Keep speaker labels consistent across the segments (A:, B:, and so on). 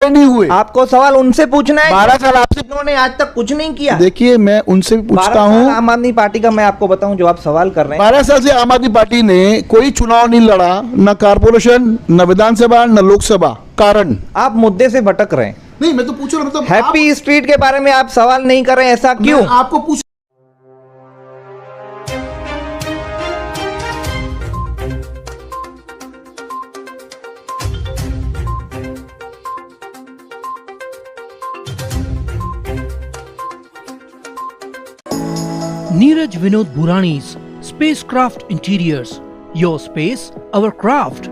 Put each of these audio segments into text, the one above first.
A: नहीं हुए।
B: आपको सवाल उनसे पूछना है।
A: 12 साल आपसे,
B: उन्होंने आज तक कुछ नहीं किया।
A: देखिए मैं उनसे भी पूछता हूँ,
B: आम आदमी पार्टी का मैं आपको बताऊं जो आप सवाल कर रहे हैं,
A: 12 साल से आम आदमी पार्टी ने कोई चुनाव नहीं लड़ा, न कारपोरेशन, न विधानसभा, न लोकसभा। कारण?
B: आप मुद्दे से भटक रहे हैं।
A: नहीं, मैं तो पूछ रहा हूं, मतलब
B: हैप्पी स्ट्रीट के बारे में आप सवाल नहीं कर रहे हैं, ऐसा क्यों?
A: मैं आपको पूछ
C: Neeraj Vinod Burani's Spacecraft Interiors. Your space, our craft.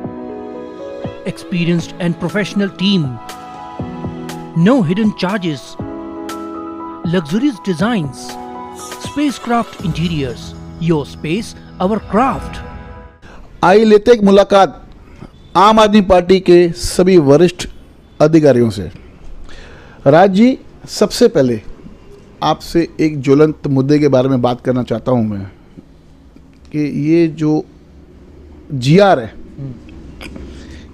C: Experienced and professional team. No hidden charges. Luxurious designs. Spacecraft Interiors. Your space, our craft.
A: आई लेते एक मुलाकात आम आदमी पार्टी के सभी वरिष्ठ अधिकारियों से। राज जी, सबसे पहले आपसे एक ज्वलंत मुद्दे के बारे में बात करना चाहता हूं मैं, कि ये जो जीआर है,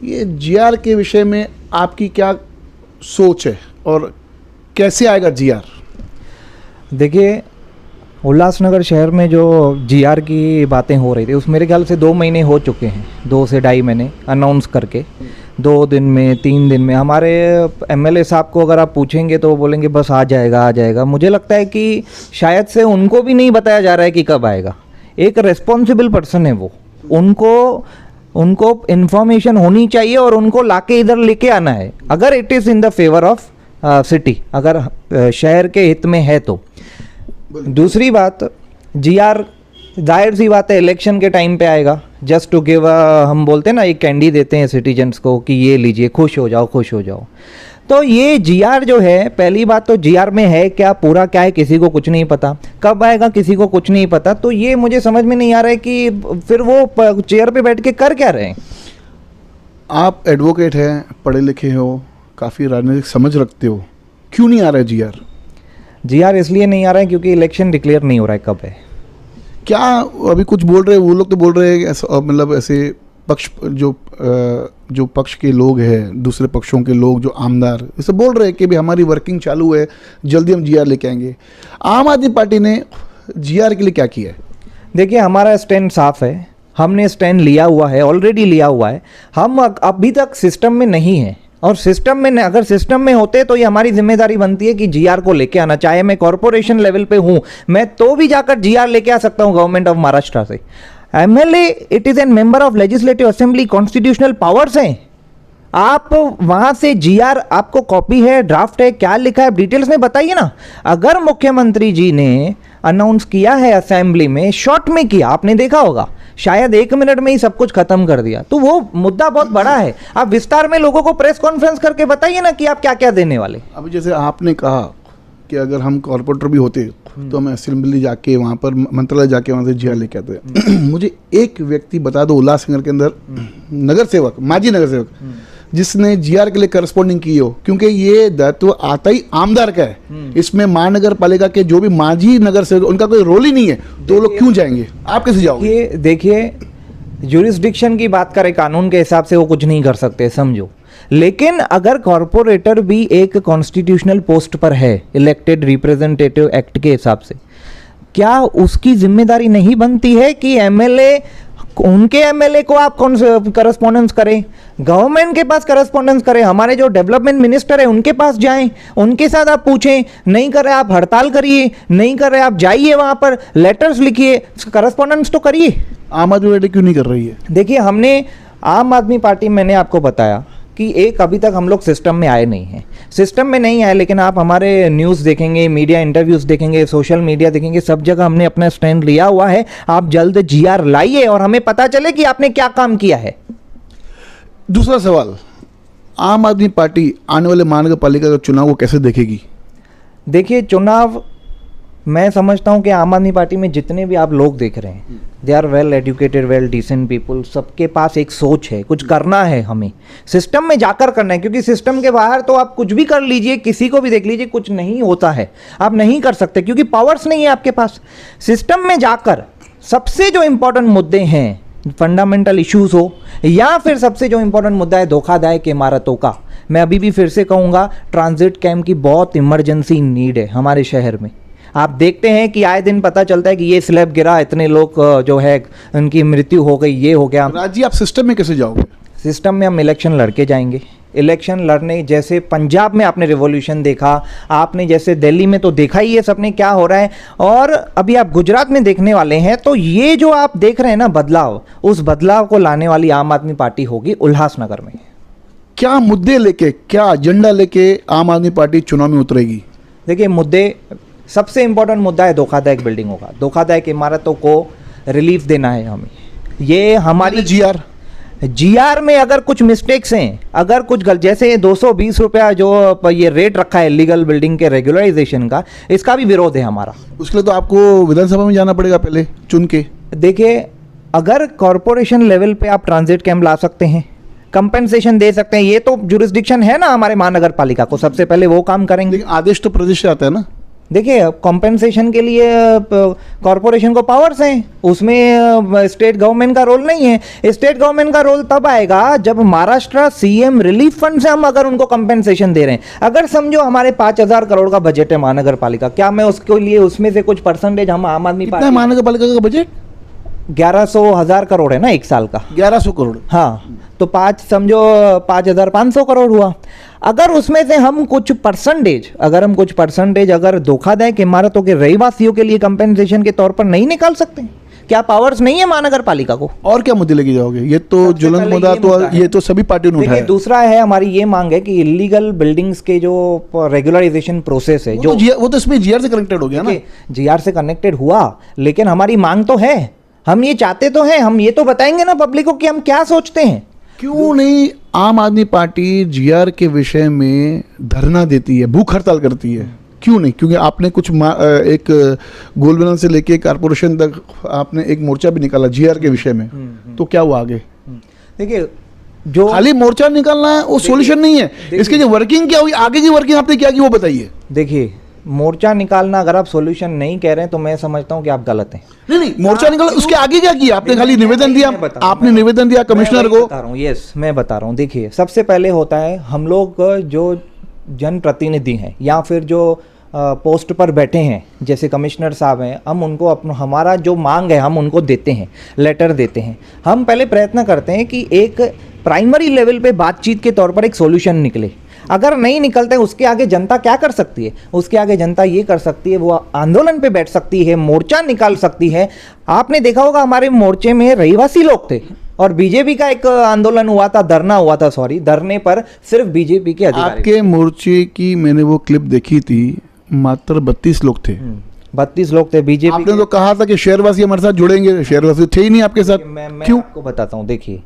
A: ये जीआर के विषय में आपकी क्या सोच है और कैसे आएगा जीआर?
B: देखिए, उल्लासनगर शहर में जो जीआर की बातें हो रही थी, उस मेरे ख्याल से 2 महीने हो चुके हैं, 2 से ढाई महीने अनाउंस करके। 2 दिन में, 3 दिन में हमारे एमएलए साहब को अगर आप पूछेंगे तो वो बोलेंगे बस आ जाएगा आ जाएगा। मुझे लगता है कि शायद से उनको भी नहीं बताया जा रहा है कि कब आएगा। एक रिस्पॉन्सिबल पर्सन है वो, उनको इन्फॉर्मेशन होनी चाहिए और उनको लाके इधर लेके आना है, अगर it is in the favour of city, अगर शहर के हित में है तो। दूसरी बात, जीआर जाहिर सी बात है इलेक्शन के टाइम पे आएगा, जस्ट टू गिव, हम बोलते हैं ना, एक कैंडी देते हैं सिटीजन्स को कि ये लीजिए, खुश हो जाओ खुश हो जाओ। तो ये जीआर जो है, पहली बात तो जीआर में है क्या, पूरा क्या है, किसी को कुछ नहीं पता, कब आएगा किसी को कुछ नहीं पता। तो ये मुझे समझ में नहीं आ रहा है कि फिर वो चेयर पे बैठ के कर क्या रहे हैं।
A: आप एडवोकेट हैं, पढ़े लिखे हो, काफ़ी राजनीतिक समझ रखते हो, क्यों नहीं आ रहा है जीआर?
B: जीआर इसलिए नहीं आ रहा है क्योंकि इलेक्शन डिक्लेयर नहीं हो रहा है कब है।
A: क्या अभी कुछ बोल रहे हैं वो लोग, तो बोल रहे हैं मतलब ऐसे पक्ष जो पक्ष के लोग हैं, दूसरे पक्षों के लोग जो आमदार, इसे बोल रहे हैं कि भी हमारी वर्किंग चालू है, जल्दी हम जीआर लेके आएंगे। आम आदमी पार्टी ने जीआर के लिए क्या किया है?
B: देखिए, हमारा स्टैंड साफ है, हमने स्टैंड लिया हुआ है, ऑलरेडी लिया हुआ है। हम अभी तक सिस्टम में नहीं है, और सिस्टम में अगर सिस्टम में होते तो ये हमारी जिम्मेदारी बनती है कि जीआर को लेके आना। चाहे मैं कॉरपोरेशन लेवल पे हूँ, मैं तो भी जाकर जीआर लेके आ सकता हूँ गवर्नमेंट ऑफ महाराष्ट्र से। MLA it is an member of legislative assembly, constitutional powers हैं। आप वहां से जीआर, आपको कॉपी है, ड्राफ्ट है, क्या लिखा है, डिटेल्स में बताइए ना। अगर मुख्यमंत्री जी ने अनाउंस किया है असेंबली में, शॉर्ट में किया, आपने देखा होगा, शायद 1 मिनट में ही सब कुछ खत्म कर दिया, तो वो मुद्दा बहुत बड़ा है। आप विस्तार में लोगों को प्रेस कॉन्फ्रेंस करके बताइए ना कि आप क्या क्या देने वाले।
A: अभी जैसे आपने कहा कि अगर हम कॉर्पोरेटर भी होते तो हम असेंबली जाके, वहाँ पर मंत्रालय जाके वहाँ से जीआर लेके आते। मुझे एक व्यक्ति बता दो उल्लासनगर के अंदर, नगर सेवक, माजी नगर सेवक, जिसने जीआर के लिए करस्पॉन्डिंग की हो, क्योंकि ये दायित्व आता ही आमदार का है। इसमें महानगर पालिका के जो भी माजी नगर सेवक, उनका कोई रोल ही नहीं है, तो लोग क्यों जाएंगे? आप कैसे जाओगे?
B: ये देखिए, ज्यूरिसडिक्शन की बात करें, कानून के हिसाब से वो कुछ नहीं कर सकते, समझो। लेकिन अगर कॉरपोरेटर भी एक कॉन्स्टिट्यूशनल पोस्ट पर है, इलेक्टेड रिप्रेजेंटेटिव एक्ट के हिसाब से, क्या उसकी जिम्मेदारी नहीं बनती है कि एमएलए, उनके एमएलए को आप कौन से करस्पॉन्डेंस करें, गवर्नमेंट के पास करस्पॉन्डेंस करें, हमारे जो डेवलपमेंट मिनिस्टर है उनके पास जाएं, उनके साथ आप पूछें, नहीं कर रहे आप हड़ताल करिए, नहीं कर रहे आप जाइए वहां पर लेटर्स लिखिए, करस्पॉन्डेंस तो करिए।
A: आम आदमी पार्टी क्यों नहीं कर रही है?
B: देखिए, हमने आम आदमी पार्टी, मैंने आपको बताया कि एक अभी तक हम लोग सिस्टम में आए नहीं हैं, सिस्टम में नहीं आए, लेकिन आप हमारे न्यूज़ देखेंगे, मीडिया इंटरव्यूज़ देखेंगे, सोशल मीडिया देखेंगे, सब जगह हमने अपना स्टैंड लिया हुआ है। आप जल्द जीआर लाइए और हमें पता चले कि आपने क्या काम किया है।
A: दूसरा सवाल, आम आदमी पार्टी आने वाले महानगर पालिका का चुनाव को कैसे देखेगी?
B: देखिए, चुनाव, मैं समझता हूं कि आम आदमी पार्टी में जितने भी आप लोग देख रहे हैं, they are well educated, well decent people, सबके पास एक सोच है, कुछ करना है, हमें सिस्टम में जाकर करना है। क्योंकि सिस्टम के बाहर तो आप कुछ भी कर लीजिए, किसी को भी देख लीजिए, कुछ नहीं होता है, आप नहीं कर सकते क्योंकि पावर्स नहीं है आपके पास। सिस्टम में जाकर सबसे जो इंपॉर्टेंट मुद्दे हैं, फंडामेंटल इश्यूज हो, या फिर सबसे जो इंपॉर्टेंट मुद्दा है धोखादायक इमारतों का, मैं अभी भी फिर से कहूँगा, ट्रांजिट कैंप की बहुत इमरजेंसी नीड है हमारे शहर में। आप देखते हैं कि आए दिन पता चलता है कि ये स्लैब गिरा, इतने लोग जो है उनकी मृत्यु हो गई, ये हो गया।
A: राज जी, आप सिस्टम में कैसे जाओगे?
B: सिस्टम में हम इलेक्शन लड़के जाएंगे। इलेक्शन लड़ने, जैसे पंजाब में आपने रिवॉल्यूशन देखा, आपने जैसे दिल्ली में तो देखा ही है सबने क्या हो रहा है, और अभी आप गुजरात में देखने वाले हैं। तो ये जो आप देख रहे हैं ना बदलाव, उस बदलाव को लाने वाली आम आदमी पार्टी होगी उल्लासनगर में।
A: क्या मुद्दे लेके, क्या एजेंडा लेके आम आदमी पार्टी चुनाव में उतरेगी?
B: देखिए, मुद्दे, सबसे इंपॉर्टेंट मुद्दा है धोखादायक बिल्डिंगों का। धोखादायक इमारतों को रिलीफ देना है हमें। ये हमारी जीआर में अगर कुछ मिस्टेक्स हैं, अगर कुछ जैसे 220 रुपया जो ये रेट रखा है लीगल बिल्डिंग के रेगुलराइजेशन का, इसका भी विरोध है हमारा।
A: उसके लिए तो आपको विधानसभा में जाना पड़ेगा पहले चुन के।
B: देखिए, अगर कॉरपोरेशन लेवल पे आप ट्रांजिट कैंप ला सकते हैं, कंपेंसेशन दे सकते हैं, ये तो जुरिस्डिक्शन है ना हमारे महानगर पालिका को, सबसे पहले वो काम करेंगे।
A: लेकिन आदेश तो प्रदेश से आता है ना।
B: देखिए, कॉम्पेंसेशन के लिए कॉरपोरेशन को पावर्स हैं, उसमें स्टेट गवर्नमेंट का रोल नहीं है। स्टेट गवर्नमेंट का रोल तब आएगा जब महाराष्ट्र सीएम रिलीफ फंड से हम अगर उनको कंपेंसेशन दे रहे हैं। अगर समझो हमारे 5,000 करोड़ का बजट है महानगर पालिका, क्या मैं उसके लिए उसमें से कुछ परसेंटेज हम आम आदमी पार्टी,
A: महानगर पालिका का बजट
B: 1100,000 करोड़ है ना एक साल का,
A: 1100 करोड़।
B: हाँ, तो 5,500 करोड़ हुआ। अगर उसमें से हम कुछ परसेंटेज अगर धोखादायक इमारतों के रहवासियों के लिए कंपेंसेशन के तौर पर नहीं निकाल सकते, क्या पावर्स नहीं है महानगर पालिका को?
A: और क्या मुद्दे लेके जाओगे? ये तो ज्वलंत मुद्दा तो ये तो सभी पार्टियों ने उठाया।
B: दूसरा है, हमारी ये मांग है कि इलीगल बिल्डिंग्स के जो रेगुलराइजेशन प्रोसेस है,
A: वो तो इसमें जीआर से कनेक्टेड हो गया ना।
B: जीआर से कनेक्टेड हुआ, लेकिन हमारी मांग तो है, हम ये चाहते तो हैं, हम ये तो बताएंगे ना पब्लिक को कि हम क्या सोचते हैं।
A: क्यों नहीं आम आदमी पार्टी जीआर के विषय में धरना देती है, भूख हड़ताल करती है? क्यों नहीं? क्योंकि आपने कुछ एक गोलबेलन से लेके कारपोरेशन तक आपने एक मोर्चा भी निकाला जीआर के विषय में, तो क्या हुआ आगे?
B: देखिए, जो
A: खाली मोर्चा निकालना है वो सॉल्यूशन नहीं है। इसकी जो वर्किंग क्या हुई, आगे की वर्किंग आपने क्या की वो बताइए।
B: देखिए, मोर्चा निकालना अगर आप सॉल्यूशन नहीं कह रहे हैं तो मैं समझता हूं कि आप गलत हैं।
A: नहीं, मोर्चा निकाला, उसके आगे क्या किया आपने? खाली निवेदन दिया, आपने निवेदन दिया कमिश्नर को।
B: बता रहा हूं, यस, मैं बता रहा हूं। देखिए, सबसे पहले होता है, हम लोग जो जनप्रतिनिधि हैं या फिर जो पोस्ट पर बैठे हैं, जैसे कमिश्नर साहब हैं, हम उनको हमारा जो मांग है हम उनको देते हैं, लेटर देते हैं। हम पहले प्रयत्न करते हैं कि एक प्राइमरी लेवल पे बातचीत के तौर पर एक सॉल्यूशन निकले। अगर नहीं निकलते, उसके आगे जनता क्या कर सकती है? उसके आगे जनता ये कर सकती है, वो आंदोलन पे बैठ सकती है, मोर्चा निकाल सकती है। आपने देखा होगा हमारे मोर्चे में रहिवासी लोग थे, और बीजेपी का एक आंदोलन हुआ था, धरने पर सिर्फ बीजेपी के अधिकारी।
A: आपके मोर्चे की मैंने वो क्लिप देखी थी, मात्र 32 लोग थे।
B: 32 लोग थे बीजेपी।
A: आपने तो कहा था कि शहरवासी हमारे साथ जुड़ेंगे, शहरवासी थे ही नहीं आपके साथ।
B: मैं
A: क्यों?
B: आपको बताता हूँ। देखिए,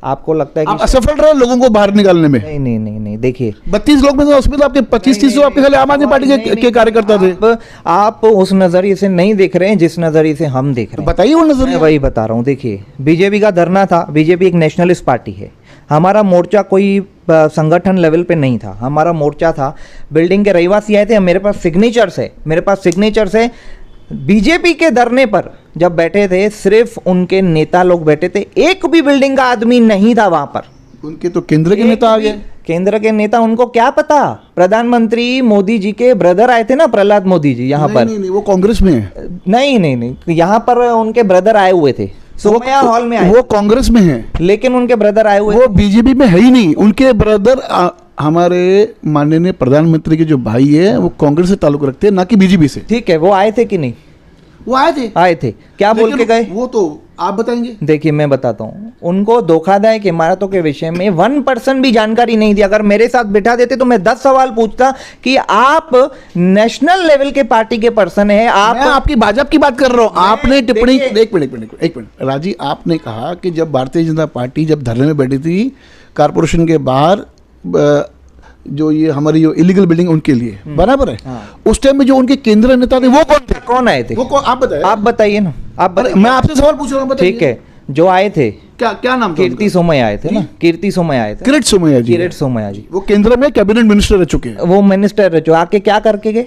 B: आपको लगता है कि
A: आप असफल रहे लोगों को बाहर निकालने में?
B: नहीं, देखिए,
A: 32 लोग में तो उसमें तो आपके 25-30 तो आपके खाली आम आदमी पार्टी के कार्यकर्ता थे।
B: आप उस नजरिए से नहीं देख रहे हैं जिस नजरिए से हम देख रहे हैं।
A: बताइए वो नजरिया।
B: वही बता रहा हूँ। देखिए, बीजेपी का धरना था, बीजेपी एक नेशनलिस्ट पार्टी है। हमारा मोर्चा कोई संगठन लेवल पे नहीं था, हमारा मोर्चा था, बिल्डिंग के रहवासी आए थे, मेरे पास सिग्नेचर्स है। बीजेपी के धरने पर जब बैठे थे, सिर्फ उनके नेता लोग बैठे थे, एक भी बिल्डिंग का आदमी नहीं था वहां पर।
A: उनके तो केंद्र के नेता आ गए।
B: केंद्र के नेता, उनको क्या पता? प्रधानमंत्री मोदी जी के ब्रदर आए थे ना, प्रहलाद मोदी जी यहाँ पर।
A: नहीं, वो कांग्रेस में है।
B: नहीं, यहाँ पर उनके ब्रदर आए हुए थे, सोमया हॉल में आए।
A: वो कांग्रेस में है,
B: लेकिन उनके ब्रदर आए हुए।
A: वो बीजेपी में है ही नहीं। उनके ब्रदर हमारे माननीय प्रधानमंत्री के जो भाई है वो कांग्रेस से ताल्लुक रखते हैं, ना कि बीजेपी से।
B: ठीक है, वो आए थे कि नहीं?
A: वो आए थे।
B: क्या बोल के गए?
A: वो तो आप बताएंगे।
B: देखिए, मैं बताता हूँ, उनको धोखादायक इमारतों के विषय में 1% भी जानकारी नहीं दी। अगर मेरे साथ बिठा देते तो मैं 10 सवाल पूछता कि आप नेशनल लेवल के पार्टी के पर्सन है, आप।
A: मैं आपकी भाजपा की बात कर रहा हूँ। आपने टिप्पणी, एक मिनट राजी, आपने कहा कि जब भारतीय जनता पार्टी जब धरने में बैठी थी कारपोरेशन के बाहर, जो ये हमारी जो इलीगल बिल्डिंग उनके लिए, बराबर है। उस टाइम में जो उनके केंद्रीय नेता थे वो कौन थे?
B: कौन आए थे?
A: आप
B: बताइए ना।
A: मैं आपसे सवाल पूछ रहा हूँ।
B: ठीक है, जो आए थे,
A: क्या नाम था?
B: कीर्ति सोमैया आए थे ना, कीर्ति सोमैया आए थे।
A: किरीट सोमैया जी।
B: वो केंद्र में कैबिनेट मिनिस्टर रह चुके हैं।
A: वो मिनिस्टर रह चुके,
B: आके क्या करके गए?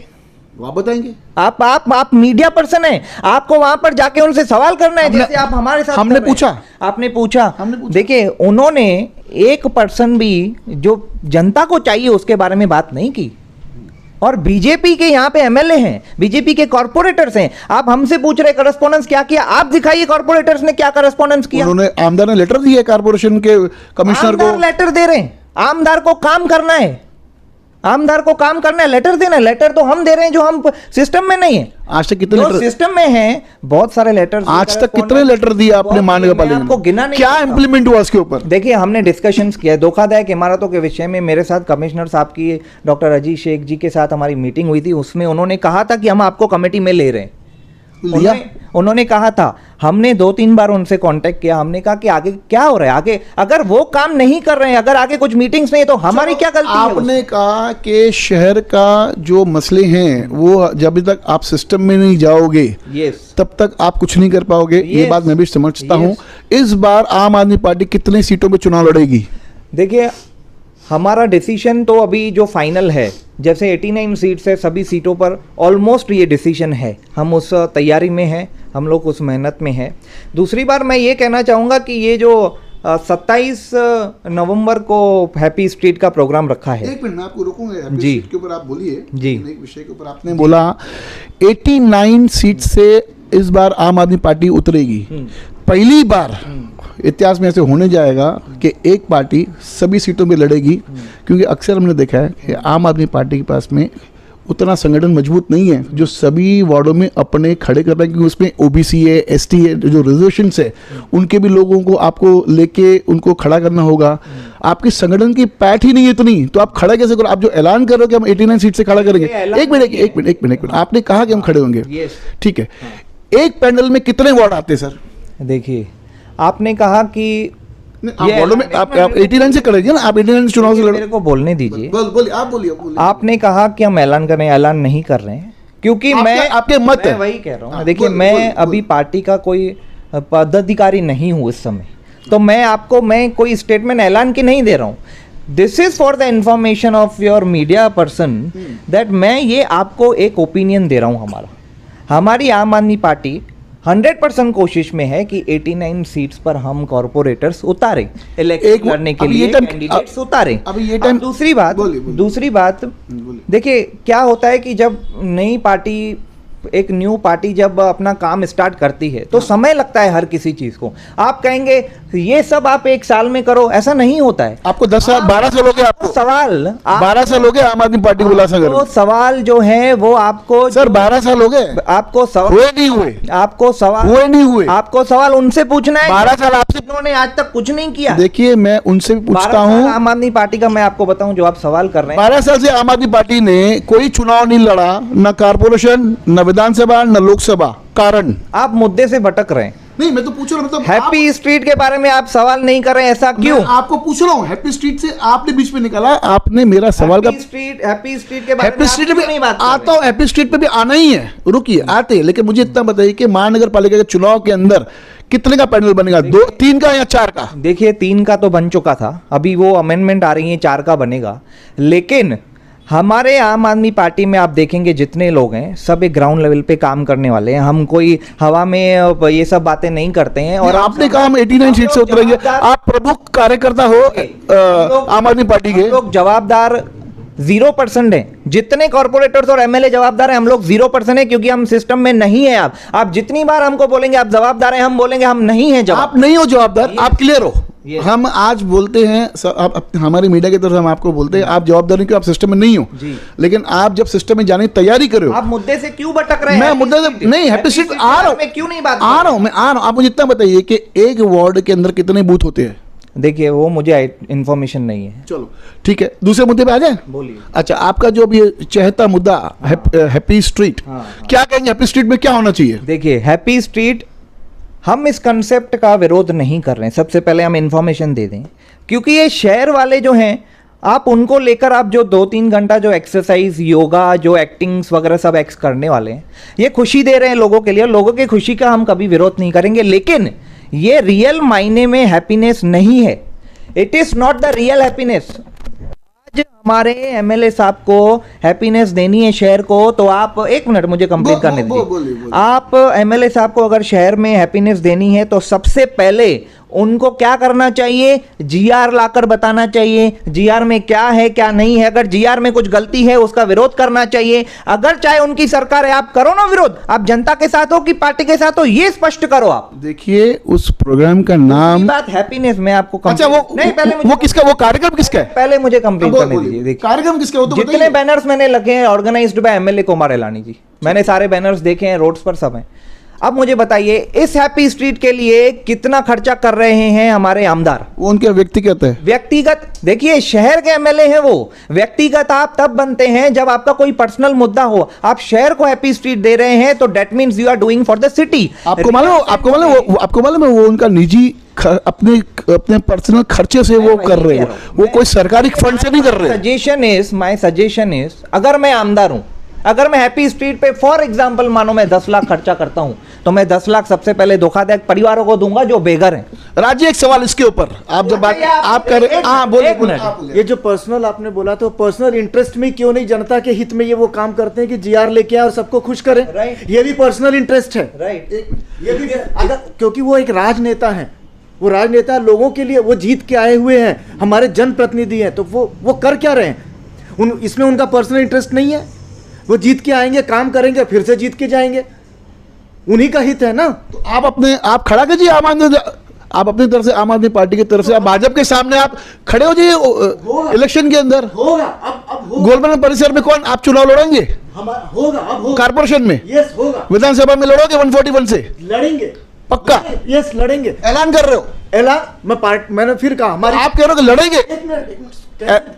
A: आप बताएंगे।
B: आप मीडिया पर्सन हैं, आपको वहां पर जाके उनसे सवाल करना है, जैसे आप हमारे साथ
A: हमने
B: कर रहे हैं।
A: पूछा।
B: आपने पूछा।
A: हमने पूछा।
B: देखिए, उन्होंने 1% भी जो जनता को चाहिए उसके बारे में बात नहीं की। और बीजेपी के यहाँ पे एमएलए हैं, बीजेपी के कॉर्पोरेटर्स हैं, आप हमसे पूछ रहे करस्पॉन्डेंस क्या किया? आप दिखाइए कॉर्पोरेटर्स ने क्या करस्पॉन्डेंस किया।
A: उन्होंने आमदार ने लेटर दिया कॉर्पोरेशन के कमिश्नर को।
B: आमदार लेटर दे रहे हैं, आमदार को काम करना है, आमदार को काम करना है, लेटर देना है। लेटर तो हम दे रहे हैं जो हम सिस्टम में नहीं है।
A: आज तक कितने
B: जो
A: लेटर,
B: सिस्टम में है बहुत सारे लेटर।
A: आज तक कितने लेटर दिए आपने महानगर पालिका
B: आपको गिना नहीं
A: क्या
B: सकता।
A: इंप्लीमेंट हुआ उसके ऊपर?
B: देखिए, हमने डिस्कशंस किया है धोखादायक इमारतों के विषय में। मेरे साथ कमिश्नर साहब की, डॉक्टर अजीत शेख जी के साथ हमारी मीटिंग हुई थी, उसमें उन्होंने कहा था कि हम आपको कमेटी में ले रहे हैं।
A: लिया?
B: उन्होंने कहा था, हमने 2-3 बार उनसे कांटेक्ट किया, हमने कहा कि आगे क्या हो रहा है, आगे अगर वो काम नहीं कर रहे हैं, अगर आगे कुछ मीटिंग्स नहीं, तो हमारी क्या गलती है?
A: आपने कहा कि शहर का जो मसले हैं वो जब तक आप सिस्टम में नहीं जाओगे
B: यस,
A: तब तक आप कुछ नहीं कर पाओगे। ये
B: Yes.
A: बात मैं भी समझता
B: Yes.
A: हूँ। इस बार आम आदमी पार्टी कितने सीटों पे चुनाव लड़ेगी?
B: देखिए, हमारा डिसीजन तो अभी जो फाइनल है, जैसे 89 सीट्स है, सभी सीटों पर ऑलमोस्ट ये डिसीजन है, हम उस तैयारी में हैं, हम लोग उस मेहनत में हैं। दूसरी बार मैं ये कहना चाहूँगा कि ये जो 27 नवंबर को हैप्पी स्ट्रीट का प्रोग्राम रखा है।
A: एक मिनट मैं आपको रोकूंगा
B: जी।
A: के ऊपर आप बोलिए
B: जी।
A: एक विषय के ऊपर आपने बोला 89 सीट से इस बार आम आदमी पार्टी उतरेगी। पहली बार इतिहास में ऐसे होने जाएगा कि एक पार्टी सभी सीटों में लड़ेगी, क्योंकि अक्सर हमने देखा है कि आम आदमी पार्टी के पास में उतना संगठन मजबूत नहीं है जो सभी वार्डों में अपने खड़े कर रहे हैं, क्योंकि उसमें ओबीसी है, एसटी है, जो रिजर्वेशन है उनके भी लोगों को आपको लेके उनको खड़ा करना होगा। आपकी संगठन की पैठ ही नहीं है इतनी, तो आप खड़ा कैसे करो? आप जो ऐलान कर रहे हो कि हम 89 सीट से खड़ा करेंगे, एक मिनट आपने कहा कि हम खड़े होंगे, ठीक है। एक पैनल में कितने वार्ड आते हैं सर?
B: देखिए, आपने कहा कि
A: आप वार्डों में आप 89 से करेंगे ना, आप 89 से चुनाव से
B: मेरे को बोलने दीजिए।
A: बोलिए आप बोलिए।
B: आपने कहा कि हम ऐलान कर रहे हैं, ऐलान नहीं कर रहे हैं, क्योंकि
A: आपके मत
B: मैं
A: है।
B: वही कह रहा हूँ।
A: हाँ,
B: देखिए, मैं अभी पार्टी का कोई पदाधिकारी नहीं हूँ इस समय, तो मैं कोई स्टेटमेंट ऐलान की नहीं दे रहा हूँ। This is for the information of your media person that मैं ये आपको एक ओपिनियन दे रहा हूँ। हमारी आम आदमी पार्टी 100% कोशिश में है कि 89 सीट्स पर हम कॉर्पोरेटर्स उतारें, इलेक्ट करने के लिए कैंडिडेट्स उतारें।
A: अभी ये टाइम
B: दूसरी बात देखिए, क्या होता है कि जब नई पार्टी, एक न्यू पार्टी जब अपना काम स्टार्ट करती है तो समय लगता है हर किसी चीज को। आप कहेंगे ये सब आप 1 साल में करो, ऐसा नहीं होता है।
A: आपको 10 साल 12 साल हो गए, आपको
B: सवाल
A: 12 साल हो गए आम आदमी पार्टी को बुला
B: वो सवाल जो है वो आपको
A: सर 12 साल हो गए,
B: आपको सवाल
A: हुए नहीं हुए,
B: आपको सवाल
A: हुए नहीं हुए,
B: आपको सवाल उनसे पूछना है।
A: 12 साल आपसे
B: उन्होंने आज तक कुछ नहीं किया।
A: देखिए, मैं उनसे भी पूछता
B: 12 साल
A: हूँ,
B: आम आदमी पार्टी का मैं आपको बताऊं जो आप सवाल कर रहे हैं।
A: 12 साल से आम आदमी पार्टी ने कोई चुनाव नहीं लड़ा, न कारपोरेशन, न विधानसभा, न लोकसभा। कारण
B: आप मुद्दे से भटक रहे हैं।
A: नहीं, मैं तो पूछ रहा हूँ, मतलब
B: हैप्पी स्ट्रीट के बारे में आप सवाल नहीं कर रहे हैं, ऐसा क्यों?
A: मैं आपको पूछ रहा हूँ, हैप्पी स्ट्रीट से आपने बीच में निकाला, आपने मेरा सवाल का
B: हैप्पी स्ट्रीट के बारे
A: हैप्पी
B: में
A: स्ट्रीट
B: आप
A: पे
B: क्यों नहीं बात कर
A: आता
B: रहे?
A: हूँ, हैप्पी स्ट्रीट पे भी आना ही है, रुकिए आते हैं, लेकिन मुझे इतना बताइए कि महानगर पालिका के चुनाव के अंदर कितने का पैनल बनेगा? 2, 3 का या 4 का?
B: देखिए, 3 का तो बन चुका था, अभी वो अमेंडमेंट आ रही है, 4 का बनेगा। लेकिन हमारे आम आदमी पार्टी में आप देखेंगे जितने लोग हैं सब एक ग्राउंड लेवल पे काम करने वाले हैं। हम कोई हवा में ये सब बातें नहीं करते हैं। और
A: आपने कहा हम 89 सीट से उतरेंगे, आप प्रमुख कार्यकर्ता हो आम आदमी पार्टी के।
B: लोग जवाबदार 0% है, जितने कॉर्पोरेटर्स और एमएलए जवाबदार हैं, हम लोग 0% है, क्योंकि हम सिस्टम में नहीं है। आप जितनी बार हमको बोलेंगे आप जवाबदार हैं, हम बोलेंगे हम नहीं है जवाब।
A: आप नहीं हो जवाबदार, आप क्लियर हो। हम आज बोलते हैं आप हमारी मीडिया की तरफ हम आपको बोलते हैं आप जवाबदार नहीं, आप सिस्टम में नहीं हो, लेकिन आप जब सिस्टम में जाने की तैयारी कर रहे हो।
B: आप मुद्दे से क्यों भटक रहे हैं?
A: मैं मुद्दे से नहीं, हैप्पी स्ट्रीट आ रहा हूं,
B: मैं क्यों नहीं बात
A: आ रहा हूं, मैं आ रहा हूं। आप मुझे इतना बताइए कि एक वार्ड के अंदर कितने बूथ होते हैं?
B: देखिए, वो मुझे इन्फॉर्मेशन नहीं है।
A: चलो ठीक है, दूसरे मुद्दे पे आ जाए।
B: बोलिए।
A: अच्छा, आपका जो अभी चहता मुद्दा हैप्पी स्ट्रीट, क्या कहेंगे हैप्पी स्ट्रीट में क्या होना चाहिए?
B: देखिए, हैप्पी स्ट्रीट, हम इस कंसेप्ट का विरोध नहीं कर रहे हैं। सबसे पहले हम इंफॉर्मेशन दे दें, क्योंकि ये शहर वाले जो हैं, आप उनको लेकर आप जो 2-3 घंटा जो एक्सरसाइज, योगा, जो एक्टिंग्स वगैरह सब एक्स करने वाले हैं, ये खुशी दे रहे हैं लोगों के लिए। लोगों की खुशी का हम कभी विरोध नहीं करेंगे, लेकिन ये रियल मायने में हैप्पीनेस नहीं है। It is not the real happiness. आज हमारे एमएलए साहब को हैप्पीनेस देनी है शहर को, तो आप एक मिनट मुझे कंप्लीट करने दीजिए। आप एमएलए साहब को अगर शहर में हैप्पीनेस देनी है तो सबसे पहले उनको क्या करना चाहिए, जीआर लाकर बताना चाहिए जीआर में क्या है क्या नहीं है। अगर जीआर में कुछ गलती है उसका विरोध करना चाहिए। अगर चाहे उनकी सरकार है, आप करो ना विरोध, आप जनता के साथ हो कि पार्टी के साथ हो, ये स्पष्ट करो आप।
A: देखिए उस प्रोग्राम का नाम
B: बात हैप्पीनेस में आपको
A: अच्छा वो
B: नहीं, पहले
A: वो किसका, वो कार्यक्रम किसका है?
B: पहले मुझे कंप्लीट करने दीजिए। देखिए
A: कार्यक्रम किसका, वो तो
B: जितने
A: बताइए।
B: बैनर्स मैंने लगे हैं organised by MLA Kumar Elani जी, मैंने सारे बैनर्स देखे हैं, रोड्स पर सब हैं। अब मुझे बताइए इस हैप्पी स्ट्रीट के लिए कितना खर्चा कर रहे हैं हमारे आमदार?
A: वो उनके व्यक्तिगत है।
B: व्यक्तिगत देखिए, शहर के एमएलए हैं वो। व्यक्तिगत आप तब बनते हैं जब आपका कोई पर्सनल मुद्दा हो। आप शहर को हैप्पी स्ट्रीट दे रहे हैं तो that means you are doing for the city.
A: आपको मालूम है वो उनका निजी अपने अपने पर्सनल खर्चे से वो कर रहे हैं, वो कोई सरकारी फंड से नहीं कर रहे।
B: माय सजेशन इज अगर मैं आमदार हूं, अगर मैं हैप्पी स्ट्रीट पे फॉर एग्जांपल मानो मैं 10 लाख खर्चा करता हूं, तो मैं 10 लाख सबसे पहले धोखाधड़ी परिवारों को दूंगा जो बेघर हैं।
A: राज्य एक सवाल इसके ऊपर आप जब बात आप कर रहे, हाँ बोलिए।
D: ये जो पर्सनल आपने बोला तो पर्सनल इंटरेस्ट में क्यों नहीं जनता के हित में ये वो काम करते हैं कि जीआर लेके आए और सबको खुश करें?
B: Right.
D: ये भी पर्सनल इंटरेस्ट है।
B: राइट।
D: ये भी अगर क्योंकि वो एक राजनेता है, वो राजनेता लोगों के लिए वो जीत के आए हुए हैं, हमारे जनप्रतिनिधि हैं, तो वो कर क्या रहे हैं? इसमें उनका पर्सनल इंटरेस्ट नहीं है। वो जीत के आएंगे, काम करेंगे, फिर से जीत के जाएंगे, उन्हीं का हित है ना।
A: तो आप खड़ा कीजिए आप अपनी तरफ से, आम आदमी पार्टी की तरफ से आप भाजपा के सामने आप खड़े हो जाइए इलेक्शन के अंदर।
D: होगा अब
A: गोलबंद परिसर में कौन आप चुनाव लड़ेंगे?
D: होगा अब
A: कारपोरेशन में,
D: यस होगा।
A: विधानसभा में लड़ोगे 141 से?
D: लड़ेंगे
A: पक्का?
D: यस लड़ेंगे।
A: ऐलान कर रहे हो?
D: मैंने फिर कहा हमारी,
A: आप कह रहे हो कि लड़ेंगे?
D: एक मिनट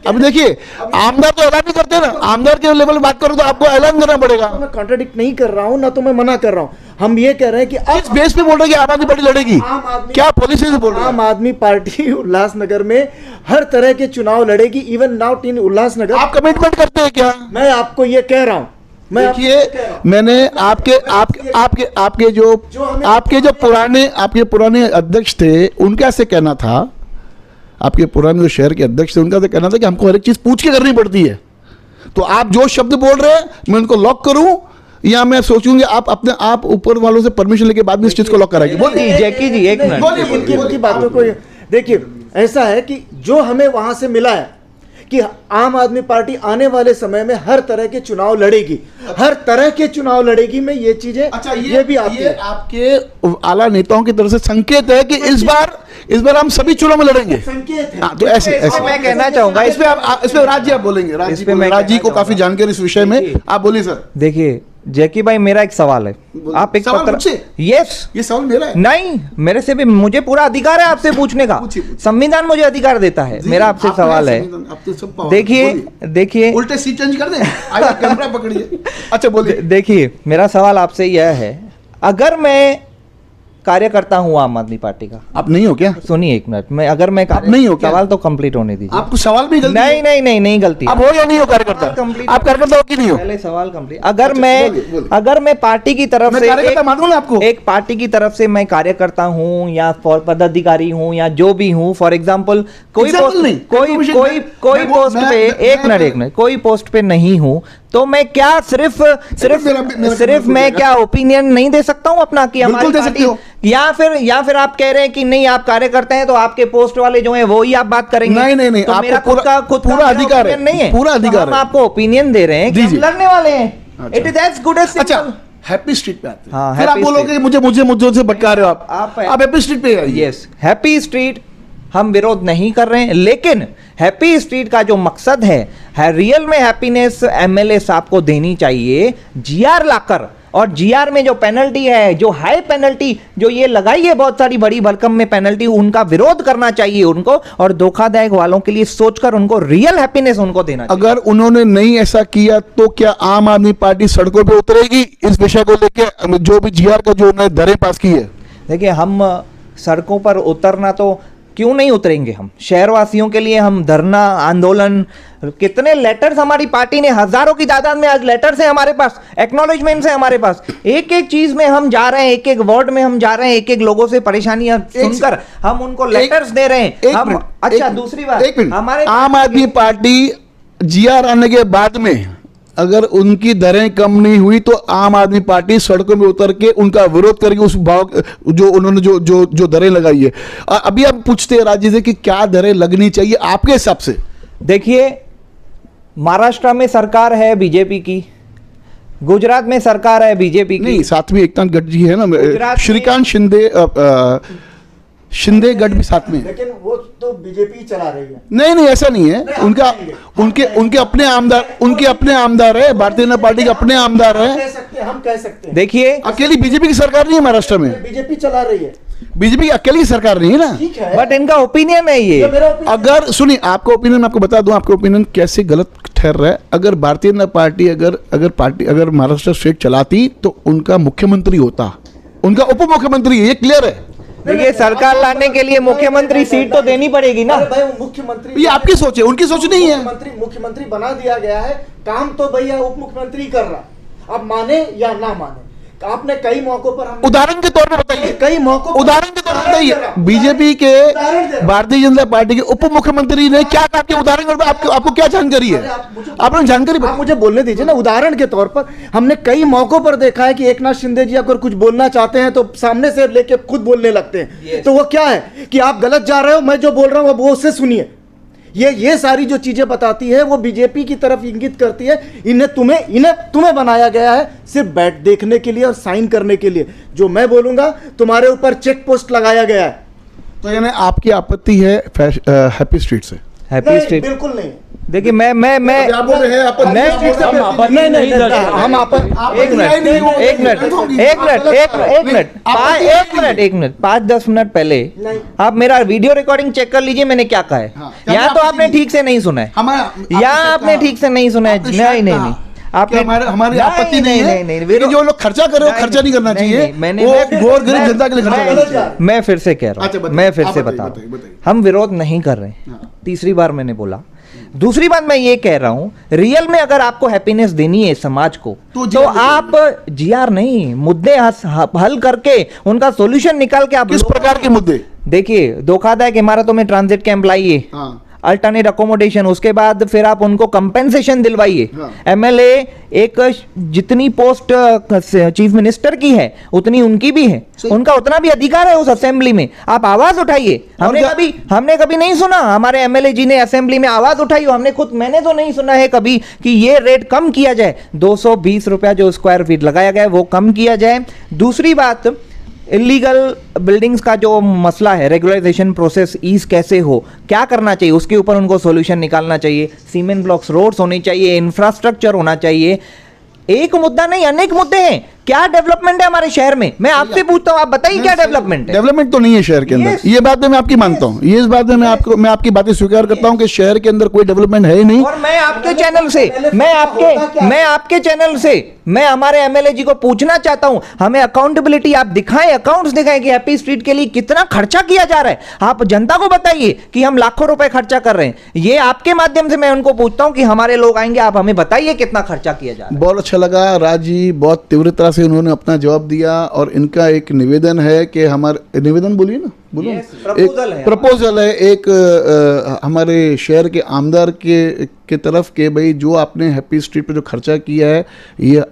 A: अब देखिए आमदार तो ऐलान नहीं करते ना, आमदार के लेवल बात करो तो आपको ऐलान करना पड़ेगा।
D: मैं कॉन्ट्रडिक्ट नहीं कर रहा हूं ना, तो मैं मना कर रहा हूं। हम ये कह रहे हैं कि
A: इस बेस पे बोल रहे हैं कि आम आदमी पार्टी लड़ेगी, क्या पॉलिसी से बोल रहे हैं?
D: आम आदमी पार्टी उल्लासनगर में हर तरह के चुनाव लड़ेगी, इवन नाउ इन उल्लासनगर।
A: आप कमिटमेंट करते हैं क्या?
D: मैं आपको ये कह रहा हूं।
A: देखिए मैंने आपके जो पुराने अध्यक्ष थे उनका से कहना था, आपके पुराने जो शहर के अध्यक्ष थे उनका से कहना था कि हमको हर एक चीज पूछ के करनी पड़ती है। तो आप जो शब्द बोल रहे हैं मैं उनको लॉक करूं या मैं सोचूंगी आप ऊपर वालों से परमिशन लेके बाद में इस चीज को लॉक कराएंगे? बोलिए
B: जैकी जी एक मिनट।
D: इनकी बातों को देखिए, ऐसा है कि जो हमें वहां से मिला है कि आम आदमी पार्टी आने वाले समय में हर तरह के चुनाव लड़ेगी, हर तरह के चुनाव लड़ेगी में ये चीजें।
A: अच्छा
D: ये भी
A: आपके आला नेताओं की तरफ से संकेत है कि इस बार हम सभी चुनाव में लड़ेंगे।
D: संकेत है।
A: तो ऐसे
B: मैं कहना चाहूंगा
A: इस पे राज्य आप बोलेंगे, राज्य को काफी जानकारी इस विषय में, आप बोलिए सर।
B: देखिए जैकी भाई मेरा एक सवाल है, आप एक यस
A: ये सवाल मेरा है?
B: नहीं, मेरे से भी मुझे पूरा अधिकार है आपसे पूछने का। संविधान मुझे अधिकार देता है। मेरा आपसे सवाल है, देखिए
A: उल्टे सीट चेंज कर दें, आइए कैमरा पकड़िए। अच्छा बोलिए।
B: देखिए मेरा सवाल आपसे यह है, अगर मैं कार्यकर्ता हूँ आम आदमी पार्टी का,
A: आप नहीं हो क्या?
B: सुनिए एक मिनट, मैं अगर मैं
A: नहीं हो क्या?
B: सवाल तो कंप्लीट होने दीजिए।
A: आपको सवाल भी गलती?
B: नहीं गलती।
A: आप हो या नहीं हो कार्यकर्ता? आप कार्यकर्ता हो कि नहीं हो?
B: पहले सवाल कंप्लीट। अगर मैं पार्टी की तरफ से एक पार्टी की तरफ से मैं कार्यकर्ता हूँ या पदाधिकारी हूँ या जो भी हूँ, फॉर एग्जाम्पल कोई पोस्ट पे एक मिनट कोई पोस्ट पे नहीं हूँ, तो मैं क्या सिर्फ मैं क्या ओपिनियन नहीं दे सकता हूँ अपना कि हमारी पार्टी, या फिर आप कह रहे हैं कि नहीं आप कार्यकर्ता हैं तो आपके पोस्ट वाले जो हैं वो ही आप बात करेंगे? नहीं,
A: तो
B: मेरा खुद का
A: पूरा अधिकार है,
B: नहीं है,
A: पूरा अधिकार
B: हम आपको ओपिनियन दे रहे हैं कि हम लड़ने वाले हैं। It is as good as simple.
A: अच्छा हैप्पी स्ट्रीट पे आते हैं।
B: हाँ,
A: फिर आप बोलोगे मुझे से भटका रहे हो आप हैप्पी स्ट्रीट पे आइए।
B: यस, हैप्पी स्ट्रीट हम विरोध नहीं कर रहे हैं, लेकिन हैप्पी स्ट्रीट का जो मकसद है रियल में हैप्पीनेस एमएलए साहब को देनी चाहिए जीआर लाकर, और जीआर में जो पेनल्टी है, जो हाई पेनल्टी जो ये लगाई है, बहुत सारी बड़ी भरकम में पेनल्टी, उनका विरोध करना चाहिए उनको, और धोखाधड़ी वालों के लिए सोचकर उनको रियल हैप्पीनेस उनको देना चाहिए।
A: अगर उन्होंने नहीं ऐसा किया तो क्या आम आदमी पार्टी सड़कों पे उतरेगी इस विषय को लेकर, जो भी जीआर का जो उन्होंने दरें पास की है?
B: देखिए हम सड़कों पर उतरना तो क्यों नहीं उतरेंगे, हम शहरवासियों के लिए हम धरना आंदोलन, कितने लेटर्स हमारी पार्टी ने, हजारों की तादाद में आज लेटर्स हैं हमारे पास, एक्नॉलेजमेंट्स हैं हमारे पास, एक एक चीज में हम जा रहे हैं, एक एक वार्ड में हम जा रहे हैं, एक एक लोगों से परेशानियां सुनकर हम उनको लेटर्स दे रहे हैं। हम अच्छा दूसरी बात,
A: हमारे आम आदमी पार्टी जीआर आने के बाद में अगर उनकी दरें कम नहीं हुई तो आम आदमी पार्टी सड़कों में उतर के उनका विरोध करेगी उस भाव जो उन्होंने जो दरें लगाई है। अभी आप पूछते हैं राज्य से कि क्या दरें लगनी चाहिए आपके हिसाब से?
B: देखिए, महाराष्ट्र में सरकार है बीजेपी की, गुजरात में सरकार है बीजेपी की।
A: नहीं, साथ में एकनाथ गडजी है ना,
B: गुजरात में-
A: श्रीकांत शिंदे गढ़ भी साथ में है।
D: लेकिन वो तो बीजेपी चला रही है।
A: नहीं ऐसा नहीं है,
D: नहीं,
A: उनका
D: आप कहेंगे।
A: उनके अपने आमदार है, भारतीय जनता पार्टी के अपने आमदार
D: हम
A: है।
D: कह सकते हैं, हम कह सकते हैं।
B: देखिए,
A: अकेली बीजेपी की सरकार नहीं है महाराष्ट्र में,
D: बीजेपी चला रही है,
A: बीजेपी की अकेली सरकार नहीं है ना।
D: ठीक है।
B: बट इनका ओपिनियन है
D: ये
B: ये।
D: मेरा opinion
A: अगर सुनिए, आपका ओपिनियन आपको बता दूं, आपका ओपिनियन कैसे गलत ठहर रहा है। अगर भारतीय जनता पार्टी अगर महाराष्ट्र स्टेट चलाती तो उनका मुख्यमंत्री होता, उनका उप मुख्यमंत्री, ये क्लियर है।
B: देखिए, सरकार लाने के लिए मुख्यमंत्री सीट तो देनी पड़ेगी ना।
D: अरे भाई, वो मुख्यमंत्री,
A: ये आपकी सोच है, उनकी सोच नहीं है।
D: मुख्यमंत्री बना दिया गया है, काम तो भैया उप मुख्यमंत्री कर रहा है। अब माने या ना माने, आपने कई मौकों पर हमने
A: उदाहरण के तौर पर बताइए,
D: कई मौकों पर-
A: उदाहरण के तौर पर बताइए,
D: उदाहरण
A: बीजेपी
D: दे रहा
A: के
D: हूं।
A: भारतीय जनता पार्टी के उप मुख्यमंत्री ने क्या कहा? के उदाहरण के तौर पर आपको क्या जानकारी है?
D: अरे आप मुझे-
A: आपने जानकारी
D: आप मुझे बोलने दीजिए ना। उदाहरण के तौर पर हमने कई मौकों पर देखा है कि एकनाथ शिंदे जी अगर कुछ बोलना चाहते हैं तो सामने से लेके खुद बोलने लगते हैं। तो वो क्या है कि आप गलत जा रहे हो, मैं जो बोल रहा हूं अब वो उससे सुनिए। ये सारी जो चीजें बताती है वो बीजेपी की तरफ इंगित करती है। इन्हें तुम्हें बनाया गया है सिर्फ बैठ देखने के लिए और साइन करने के लिए। जो मैं बोलूंगा तुम्हारे ऊपर चेक पोस्ट लगाया गया है।
A: तो यानी आपकी आपत्ति है हैप्पी स्ट्रीट से?
B: हैप्पी
D: नहीं,
B: स्टेट,
D: बिल्कुल नहीं।
B: देखिए, मैं
A: आप बोल रहे हैं आपत्ति?
B: मैं-
A: आप बोल रहे हैं आपत्ति?
D: नहीं, नहीं,
E: नहीं,
D: नहीं, हम
B: एक मिनट 5-10 मिनट पहले
D: नहीं।
B: आप मेरा वीडियो रिकॉर्डिंग चेक कर लीजिए, मैंने क्या कहा है।
A: हाँ,
B: या तो आपने ठीक से नहीं सुना है, या आपने ठीक से नहीं सुना है। नहीं, आपने
A: हमारी आपत्ति नहीं है।
B: नहीं,
A: लेकिन जो लोग खर्चा कर रहे हो, खर्चा नहीं करना चाहिए।
B: मैंने
A: वो गोर गरीब जनता के लिए खर्चा करना चाहिए।
B: मैं फिर से कह रहा
A: अच्छा,
B: हूँ,
A: बताइए,
B: मैं फिर
A: आप
B: से
A: बताइए,
B: बता रहा हूँ,
A: बताइए।
B: हम विरोध नहीं कर रहे हैं।
A: हाँ।
B: तीसरी बार मैंने बोला। दूसरी बात मैं ये कह रहा हूं, रियल में अगर आपको हैप्पीनेस देनी है समाज को
A: तो
B: तो आप जीआर नहीं, मुद्दे हल करके उनका सॉल्यूशन निकाल के आप
A: किस प्रकार के मुद्दे?
B: देखिए, धोखादायक इमारतों में ट्रांजिट कैंप लाइए,
A: हाँ।
B: अल्टरनेट अकोमोडेशन, उसके बाद फिर आप उनको कंपेंसेशन दिलवाइए।
A: हाँ।
B: एमएलए एक जितनी पोस्ट चीफ मिनिस्टर की है उतनी उनकी भी है, उनका उतना भी अधिकार है उस असेंबली में। आप आवाज उठाइए। हमने कभी नहीं सुना हमारे एमएलए जी ने असेंबली में आवाज उठाई, मैंने तो नहीं सुना है कभी कि ये रेट कम किया जाए। 220 रुपया जो स्क्वायर फीट लगाया गया है वो कम किया जाए। दूसरी बात, इलीगल बिल्डिंग्स का जो मसला है, रेगुलराइजेशन प्रोसेस ईज कैसे हो, क्या करना चाहिए, उसके ऊपर उनको सॉल्यूशन निकालना चाहिए। सीमेंट ब्लॉक्स रोड्स होने चाहिए, इंफ्रास्ट्रक्चर होना चाहिए। एक मुद्दा नहीं, अनेक मुद्दे हैं। क्या डेवलपमेंट है हमारे शहर में? मैं आपसे पूछता हूं, आप बताइए क्या डेवलपमेंट है?
A: डेवलपमेंट तो नहीं है शहर के अंदर।
B: Yes.
A: ये बात मैं आपकी मानता हूँ, ये इस बात में मैं आपकी बातें स्वीकार करता हूँ कि शहर के अंदर कोई डेवलपमेंट है ही नहीं।
B: और मैं आपके चैनल से, मैं हमारे एमएलए जी को पूछना चाहता हूं, हमें अकाउंटेबिलिटी आप दिखाएं, अकाउंट्स दिखाएं कि हैप्पी स्ट्रीट के लिए कितना खर्चा किया जा रहा है। आप जनता को बताइए कि हम लाखों रुपए खर्चा कर रहे हैं। ये आपके माध्यम से मैं उनको पूछता हूं कि हमारे लोग आएंगे, आप हमें बताइए कितना खर्चा किया जा रहा है।
A: बहुत अच्छा लगा, राज जी बहुत तीव्रता से उन्होंने अपना जवाब दिया। और इनका एक निवेदन है कि हमारे, निवेदन बोलिए ना, बोलो।
B: Yes, proposal है।
A: प्रपोजल है एक हमारे शहर के आमदार के तरफ के भाई जो आपने हैप्पी स्ट्रीट पे जो खर्चा किया है, ये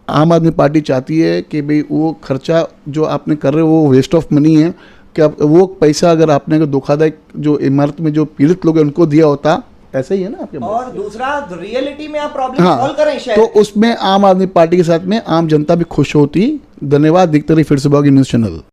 A: आम आदमी पार्टी चाहती है कि भाई वो खर्चा जो आपने कर रहे हो वो वेस्ट ऑफ मनी है। कि वो पैसा अगर आपने धोखादायक जो इमारत में जो पीड़ित लोग हैं उनको दिया होता, ऐसा ही है ना आपके पास?
B: और दूसरा, रियलिटी में आप प्रॉब्लम
A: हाँ,
B: सॉल्व करें शहर
A: तो उसमें आम आदमी पार्टी के साथ में आम जनता भी खुश होती। धन्यवाद। देखते रहिए फिर से बागी न्यूज़ चैनल।